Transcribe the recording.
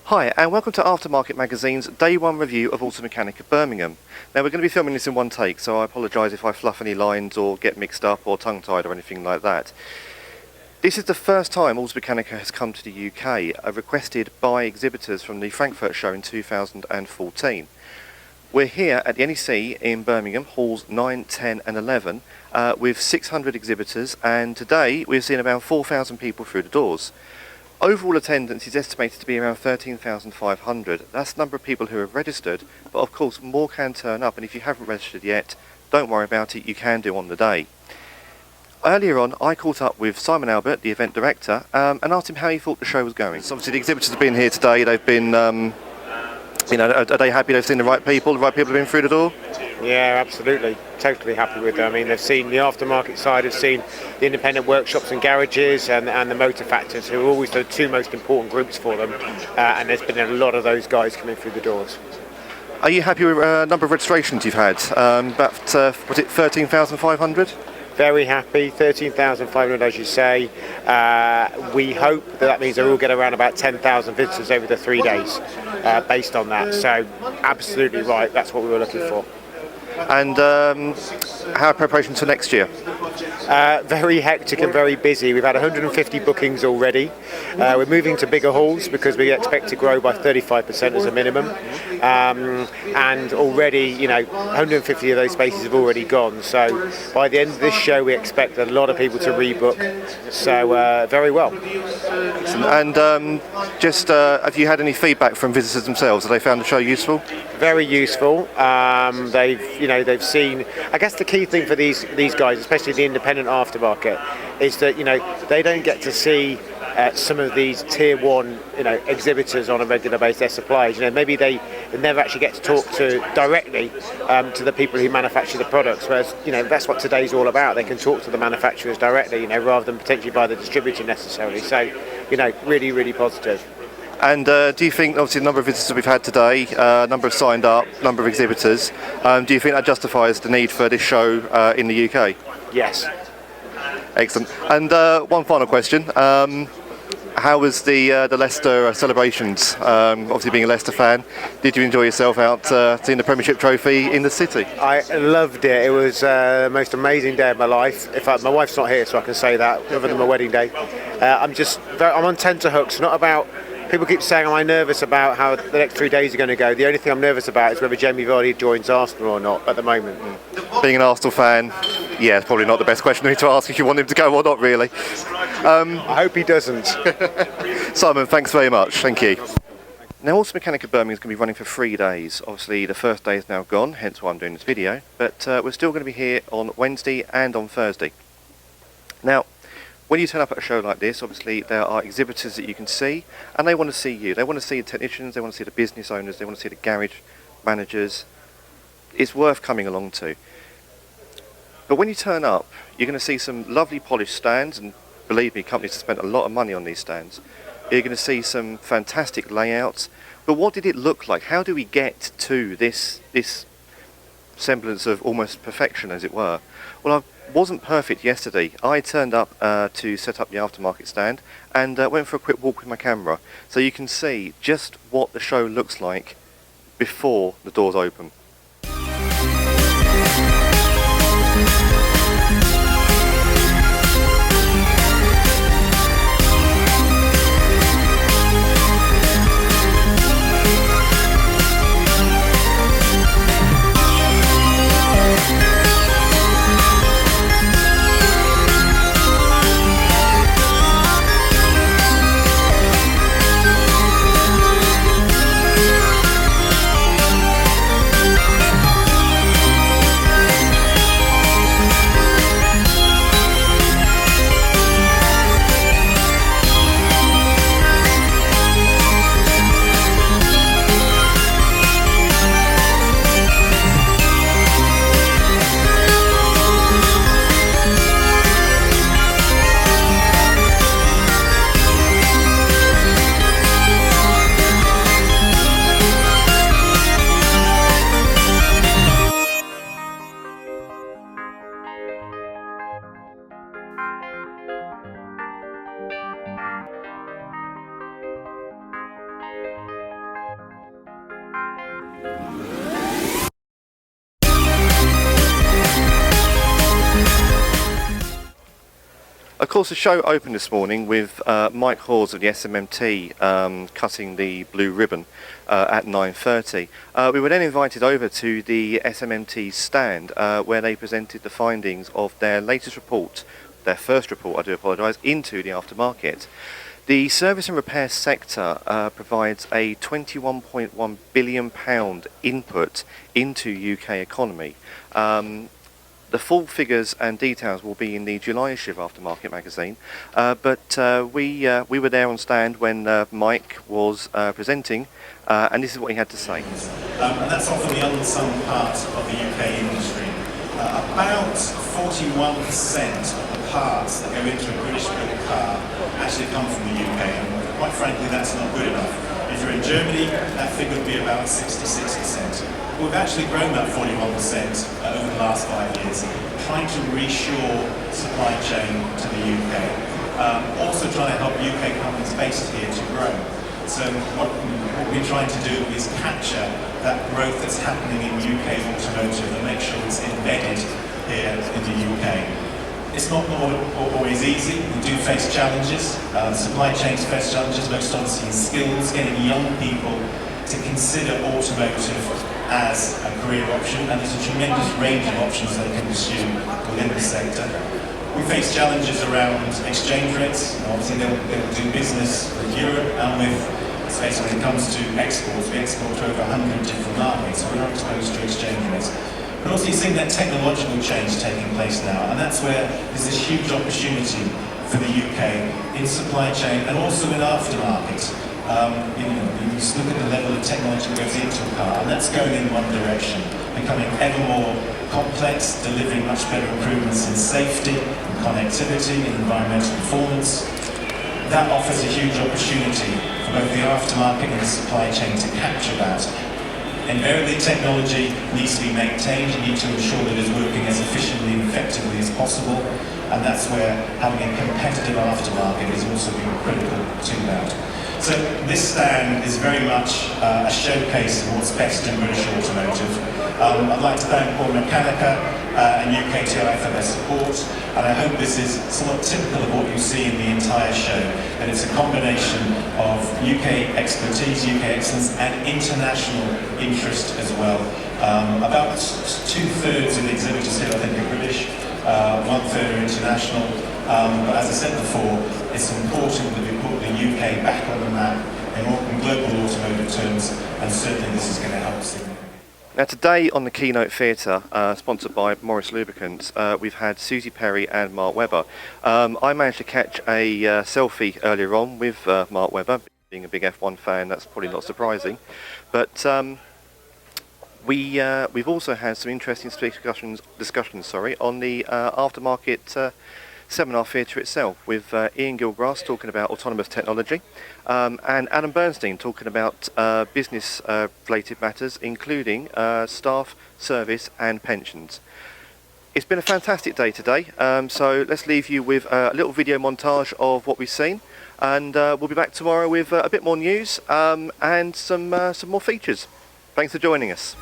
Hi, and welcome to Aftermarket Magazine's Day 1 review of Automechanika Birmingham. Now, we're going to be filming this in one take, so I apologise if I fluff any lines or get mixed up or tongue-tied or anything like that. This is the first time Automechanika has come to the UK, requested by exhibitors from the Frankfurt show in 2014. We're here at the NEC in Birmingham, halls 9, 10 and 11, with 600 exhibitors, and today we've seen around 4,000 people through the doors. Overall attendance is estimated to be around 13,500. That's the number of people who have registered, but of course more can turn up, and if you haven't registered yet, don't worry about it, you can do on the day. Earlier on, I caught up with Simon Albert, the event director, and asked him how he thought the show was going. So obviously the exhibitors have been here today, they've been, are they happy they've seen the right people have been through the door? Yeah, absolutely. Totally happy with them. I mean, they've seen the aftermarket side, they've seen the independent workshops and garages and the motor factors, who are always the two most important groups for them. And there's been a lot of those guys coming through the doors. Are you happy with the number of registrations you've had? About, was it 13,500? Very happy, 13,500 as you say. We hope that means that we'll get around about 10,000 visitors over the 3 days based on that. So absolutely right, that's what we were looking for. And how are preparations for next year? Very hectic and very busy. We've had 150 bookings already. We're moving to bigger halls because we expect to grow by 35% as a minimum. And already, 150 of those spaces have already gone. So by the end of this show, we expect a lot of people to rebook. So very well. And have you had any feedback from visitors themselves? Have they found the show useful? Very useful. They've seen. I guess the key thing for these guys, especially the independent aftermarket, is that they don't get to see some of these tier one exhibitors on a regular basis, their suppliers. Maybe they never actually get to talk to directly to the people who manufacture the products. Whereas that's what today's all about. They can talk to the manufacturers directly, rather than potentially by the distributor necessarily. So really, really positive. And do you think, obviously, the number of visitors we've had today, number of signed up, number of exhibitors, do you think that justifies the need for this show in the UK? Yes. Excellent. And one final question. How was the Leicester celebrations? Obviously, being a Leicester fan, did you enjoy yourself out seeing the Premiership trophy in the city? I loved it. It was the most amazing day of my life. In fact, my wife's not here, so I can say that, other than my wedding day. I'm on tenterhooks, not about... People keep saying, am I nervous about how the next 3 days are going to go? The only thing I'm nervous about is whether Jamie Vardy joins Arsenal or not at the moment. Being an Arsenal fan, yeah, it's probably not the best question to ask if you want him to go or not, really. I hope he doesn't. Simon, thanks very much. Thank you. Now, Automechanika Birmingham is going to be running for 3 days. Obviously, the first day is now gone, hence why I'm doing this video. But we're still going to be here on Wednesday and on Thursday. Now, when you turn up at a show like this, obviously there are exhibitors that you can see, and they want to see you. They want to see the technicians, they want to see the business owners, they want to see the garage managers. It's worth coming along to. But when you turn up, you're going to see some lovely polished stands, and believe me, companies have spent a lot of money on these stands. You're going to see some fantastic layouts. But what did it look like? How do we get to this semblance of almost perfection, as it were? Well, I wasn't perfect yesterday. I turned up to set up the aftermarket stand and went for a quick walk with my camera, so you can see just what the show looks like before the doors open. course, the show opened this morning with Mike Hawes of the SMMT cutting the blue ribbon at 9:30. We were then invited over to the SMMT stand where they presented the findings of their latest report, their first report, I do apologise, into the aftermarket. The service and repair sector provides a £21.1 billion input into UK economy. The full figures and details will be in the July issue of Aftermarket Magazine, but we were there on stand when Mike was presenting, and this is what he had to say. And that's often the unsung part of the UK industry. About 41% of the parts that go into a British built car actually come from the UK, and quite frankly that's not good enough. If you're in Germany, that figure would be about 66%. We've actually grown that 41% over the last 5 years, trying to reshore supply chain to the UK. Also trying to help UK companies based here to grow. So what we're trying to do is capture that growth that's happening in UK automotive and make sure it's embedded here in the UK. It's not always easy. We do face challenges. Supply chains face challenges, most obviously in skills, getting young people to consider automotive as a career option, and there's a tremendous range of options they can pursue within the sector. We face challenges around exchange rates. Obviously they'll do business with Europe and with, especially when it comes to exports, we export to over 100 different markets, so we're not exposed to exchange rates. But also you're seeing that technological change taking place now, and that's where there's this huge opportunity for the UK in supply chain and also in aftermarket. You just look at the level of technology that goes into a car, and that's going in one direction, becoming ever more complex, delivering much better improvements in safety, in connectivity, in environmental performance. That offers a huge opportunity for both the aftermarket and the supply chain to capture that. Invariably, technology needs to be maintained. You need to ensure that it's working as efficiently and effectively as possible, and that's where having a competitive aftermarket is also being critical to that. So this stand is very much a showcase of what's best in British automotive. I'd like to thank Automechanika and UKTI for their support, and I hope this is somewhat typical of what you see in the entire show, that it's a combination of UK expertise, UK excellence, and international interest as well. About 2/3 of the exhibitors here I think are British, 1/3 are international, but as I said before, it's important that we put the UK back on the map in global automotive terms, and certainly this is going to help significantly. Now today on the Keynote Theatre, sponsored by Morris Lubricants, we've had Susie Perry and Mark Webber. I managed to catch a selfie earlier on with Mark Webber. Being a big F1 fan, that's probably not surprising. But we've also had some interesting discussions on the aftermarket seminar theatre itself, with Ian Gilgrass talking about autonomous technology and Adam Bernstein talking about business related matters, including staff, service and pensions. It's been a fantastic day today, so let's leave you with a little video montage of what we've seen, and we'll be back tomorrow with a bit more news and some more features. Thanks for joining us.